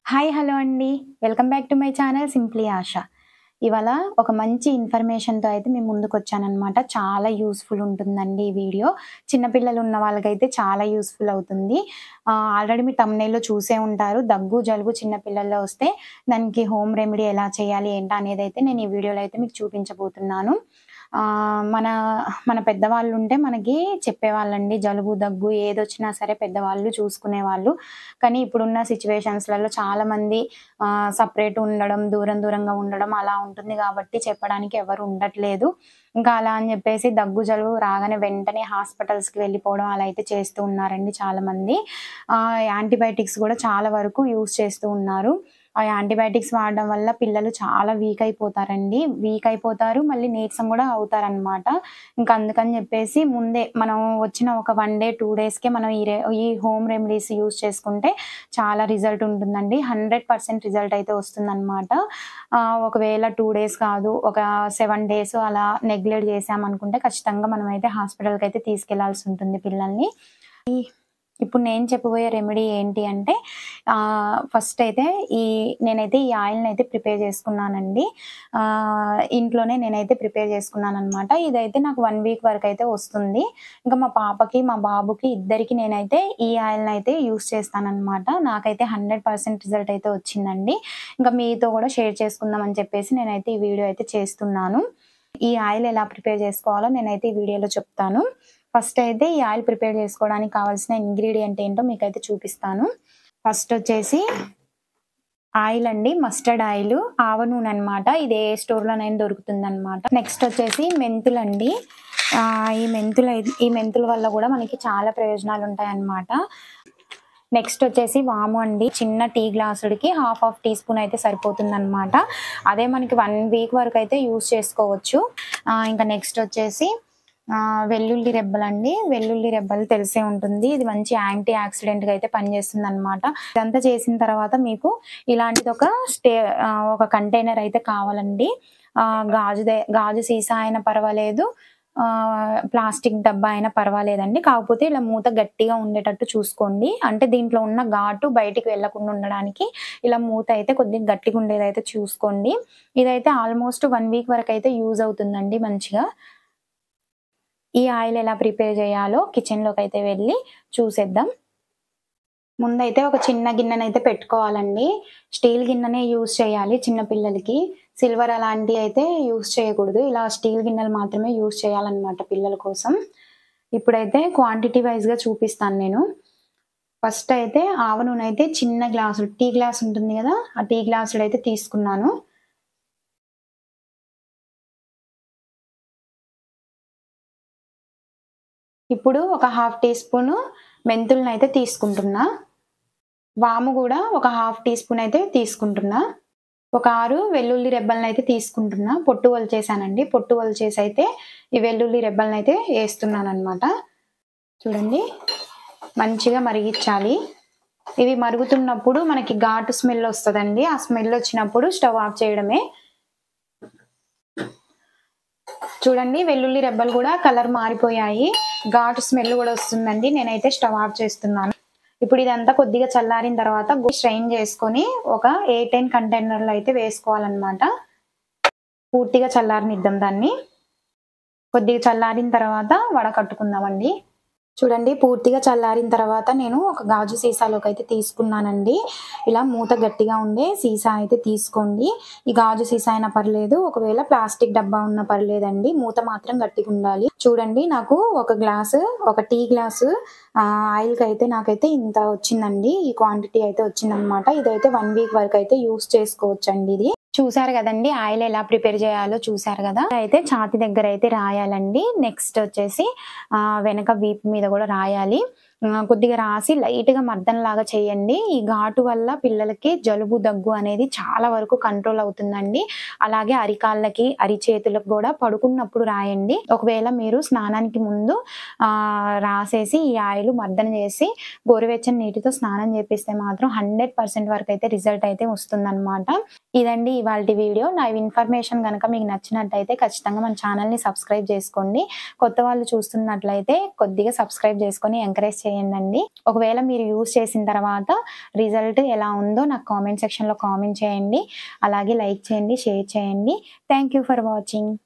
Hi hello అండి. Welcome back to my channel simply Asha. ఇవాళ ఒక మంచి ఇన్ఫర్మేషన్‌తో అయితే మీ ముందుకొచ్చాననమాట. చాలా యూజ్‌ఫుల్ ఉంటుందండి ఈ వీడియో. చిన్న పిల్లలు ఉన్న వాళ్ళకైతే చాలా యూజ్‌ఫుల్ అవుతుంది. ఆల్రెడీ మీరు థంబ్‌నెయిల్‌లో చూసే ఉంటారు. దగ్గు, జలుబు చిన్న పిల్లల్లో వస్తే దానికి హోమ్ రెమెడీ ఎలా చేయాలి ఏంటా అనేదైతే నేను ఈ వీడియోలో అయితే మీకు చూపించబోతున్నాను. మన మన పెద్దవాళ్ళుంటే మనకి చెప్పేవాళ్ళండి. జలుబు, దగ్గు ఏదొచ్చినా సరే పెద్దవాళ్ళు చూసుకునేవాళ్ళు. కానీ ఇప్పుడున్న సిట్యుయేషన్స్‌లలో చాలామంది సెపరేట్ ఉండడం, దూరం దూరంగా ఉండడం అలా ఉంటుంది గాబట్టి చెప్పడానికి ఎవరు ఉండట్లేదు. ఇంకా అలా అని జెప్పేసి దగ్గు, జలుబు రాగానే వెంటనే హాస్పిటల్స్‌కి వెళ్ళిపోవడం అలా అయితే చేస్తూ ఉన్నారండి చాలామంది. యాంటీబయాటిక్స్ గూడా చాలా వరకు యూజ్ చేస్తూ ఉన్నారు. ఆ యాంటీబయాటిక్స్ వాడడం వల్ల పిల్లలు చాలా వీక్ అయిపోతారండి. వీక్ అయిపోతారు, మళ్ళీ నీరసం గూడా అవుతారనమాట. ఇంక అందుకని జెప్పేసి ముందే మనం వచ్చిన ఒక 1 డే, 2 డేస్‌కే మనం ఈ హోమ్ రెమెడీస్ యూజ్ చేసుకుంటే చాలా రిజల్ట్ ఉంటుందండి. 100% రిజల్ట్ అయితే వస్తుందనమాట. ఒకవేళ 2 డేస్ కాదు, ఒక 7 డేస్ అలా నెగ్లెక్ట్ చేశామనుకుంటే ఖచ్చితంగా మనమైతే హాస్పిటల్‌కైతే తీసుకెళ్లాల్సుంటుంది పిల్లల్ని. ఇప్పుడు నేను చెప్పబోయే రెమెడీ ఏంటి అంటే ఫస్ట్ అయితే నేనైతే ఈ ఆయిల్‌నైతే ప్రిపేర్ చేసుకున్నానండి. ఇంట్లోనే నేనైతే ప్రిపేర్ చేసుకున్నాననమాట. ఇదైతే నాకు 1 వీక్ వరకైతే వస్తుంది. ఇంకా మా పాపకి, మా బాబుకి ఇద్దరికి నేనైతే ఈ ఆయిల్‌నైతే యూజ్ చేస్తాననమాట. నాకైతే 100% రిజల్ట్ అయితే వచ్చిందండి. ఇంకా మీతో కూడా షేర్ చేసుకుందాం అని చెప్పేసి నేనైతే ఈ వీడియో అయితే చేస్తున్నాను. ఈ ఆయిల్ ఎలా ప్రిపేర్ చేసుకోవాలో నేనైతే ఈ వీడియోలో చెప్తాను. ఫస్ట్ అయితే ఈ ఆయిల్ ప్రిపేర్ చేసుకోవడానికి కావాల్సిన ఇంగ్రీడియంట్ ఏంటో మీకైతే చూపిస్తాను. ఫస్ట్ వచ్చేసి ఆయిల్ అండి. మస్టర్డ్ ఆయిల్, ఆవ నూనె అనమాట. ఇది ఏ స్టోర్‌లోనైనా దొరుకుతుందనమాట. నెక్స్ట్ వచ్చేసి మెంతులండి. ఈ మెంతుల వల్ల కూడా మనకి చాలా ప్రయోజనాలు ఉంటాయన్నమాట. నెక్స్ట్ వచ్చేసి వాము అండి. చిన్న టీ గ్లాసుడికి హాఫ్ టీ స్పూన్ అయితే సరిపోతుందనమాట. అదే మనకి 1 వీక్ వరకు అయితే యూజ్ చేసుకోవచ్చు. ఇంకా నెక్స్ట్ వచ్చేసి వెల్లుల్లి రెబ్బలండి. వెల్లుల్లి రెబ్బలు తెలిసే ఉంటుంది. ఇది మంచి యాంటీ ఆక్సిడెంట్‌గా అయితే పనిచేస్తుందనమాట. ఇదంతా చేసిన తర్వాత మీకు ఇలాంటిది ఒక కంటైనర్ అయితే కావాలండి. గాజు సీసా అయినా పర్వాలేదు, ప్లాస్టిక్ డబ్బా అయినా పర్వాలేదండి. కాకపోతే ఇలా మూత గట్టిగా ఉండేటట్టు చూసుకోండి. అంటే దీంట్లో ఉన్న ఘాటు బయటికి వెళ్ళకుండా ఉండడానికి ఇలా మూత అయితే కొద్దిగా గట్టిగా ఉండేదైతే చూసుకోండి. ఇదైతే ఆల్మోస్ట్ 1 వీక్ వరకైతే యూజ్ అవుతుందండి మంచిగా. ఈ ఆయిల్ ఎలా ప్రిపేర్ చేయాలో కిచెన్‌లోకైతే వెళ్ళి చూసేద్దాం. ముందైతే ఒక చిన్న గిన్నెనైతే పెట్టుకోవాలండి. స్టీల్ గిన్నెనే యూజ్ చేయాలి చిన్న పిల్లలకి. సిల్వర్ అలాంటివి అయితే యూజ్ చేయకూడదు. ఇలా స్టీల్ గిన్నెలు మాత్రమే యూజ్ చేయాలన్నమాట పిల్లల కోసం. ఇప్పుడైతే క్వాంటిటీ వైస్‌గా చూపిస్తాను నేను. ఫస్ట్ అయితే ఆవ నూనె అయితే చిన్న గ్లాసు, టీ గ్లాస్ ఉంటుంది కదా! ఆ టీ గ్లాసుడైతే తీసుకున్నాను. ఇప్పుడు ఒక హాఫ్ టీ స్పూను మెంతులనైతే తీసుకుంటున్నా. వాము గూడా ఒక హాఫ్ టీ స్పూన్ అయితే తీసుకుంటున్నా. ఒక 6 వెల్లుల్లి రెబ్బలనైతే తీసుకుంటున్నా. పొట్టు ఒలిచేసానండి. పొట్టు ఒలిచేసైతే ఈ వెల్లుల్లి రెబ్బలనైతే ఏస్తున్నాననమాట. చూడండి, మంచిగా మరిగిచ్చాలి. ఇవి మరుగుతున్నప్పుడు మనకి ఘాటు స్మెల్ ఒస్తదండి. ఆ స్మెల్ ఒచ్చినప్పుడు స్టవ్ ఆఫ్ చేయడమే. చూడండి, వెల్లుల్లి రెబ్బలు గూడా కలర్ మారిపోయాయి. ఘాటు స్మెల్ గూడా ఒస్తుందండి. నేనైతే స్టవ్ ఆఫ్ చేస్తున్నాను. ఇప్పుడు ఇదంతా కొద్దిగా చల్లారిన తర్వాత స్ట్రెయిన్ చేసుకొని ఒక ఎయిర్‌టైట్ కంటైనర్‌లో అయితే వేసుకోవాలన్నమాట. పూర్తిగా చల్లారనిద్దాం దాన్ని. కొద్దిగా చల్లారిన తర్వాత వడకట్టుకుందామండి. చూడండి, పూర్తిగా చల్లారిన తర్వాత నేను ఒక గాజు సీసాలోకైతే తీసుకున్నానండి. ఇలా మూత గట్టిగా ఉండే సీసా అయితే తీసుకోండి. ఈ గాజు సీసా అయినా పర్లేదు, ఒకవేళ ప్లాస్టిక్ డబ్బా ఉన్నా పర్లేదండి. మూత మాత్రం గట్టిగుండాలి. చూడండి, నాకు ఒక టీ గ్లాసు ఆయిల్‌కైతే నాకైతే ఇంత వచ్చిందండి. ఈ క్వాంటిటీ అయితే వచ్చిందనమాట. ఇదైతే 1 వీక్ వరకైతే యూజ్ చేసుకోవచ్చండి ఇది. చూసారు గదండీ! ఆయిల్ ఎలా ప్రిపేర్ జేయాలో చూసారు గదా! అయితే ఛాతీ దగ్గరైతే రాయాలండి. నెక్స్ట్ వచ్చేసి వెనక వీపు మీద గూడా రాయాలి. కొద్దిగా రాసి లైట్‌గా మర్దనలాగా చేయండి. ఈ ఘాటు వల్ల పిల్లలకి జలుబు, దగ్గు అనేది చాలా వరకు కంట్రోల్ అవుతుందండి. అలాగే అరికాళ్ళకి, అరిచేతులకు గూడా పడుకున్నప్పుడు రాయండి. ఒకవేళ మీరు స్నానానికి ముందు రాసేసి ఈ ఆయిల్ మర్దన చేసి గోరువెచ్చని నీటితో స్నానం చేపిస్తే మాత్రం 100% వరకైతే రిజల్ట్ అయితే వస్తుందనమాట. ఇదండి ఇవాల్టి వీడియో. నా ఇన్ఫర్మేషన్ గనక మీకు నచ్చినట్టయితే ఖచ్చితంగా మన ఛానల్‌ని సబ్స్క్రైబ్ చేసుకోండి. కొత్త వాళ్ళు చూస్తున్నట్లయితే కొద్దిగా సబ్స్క్రైబ్ చేసుకొని ఎంకరేజ్ చేయండి. చేయండి. ఒకవేళ మీరు యూజ్ చేసిన తర్వాత రిజల్ట్ ఎలా ఉందో నాకు కామెంట్ సెక్షన్‌లో కామెంట్ చేయండి. అలాగే లైక్ చేయండి, షేర్ చేయండి. Thank you for watching.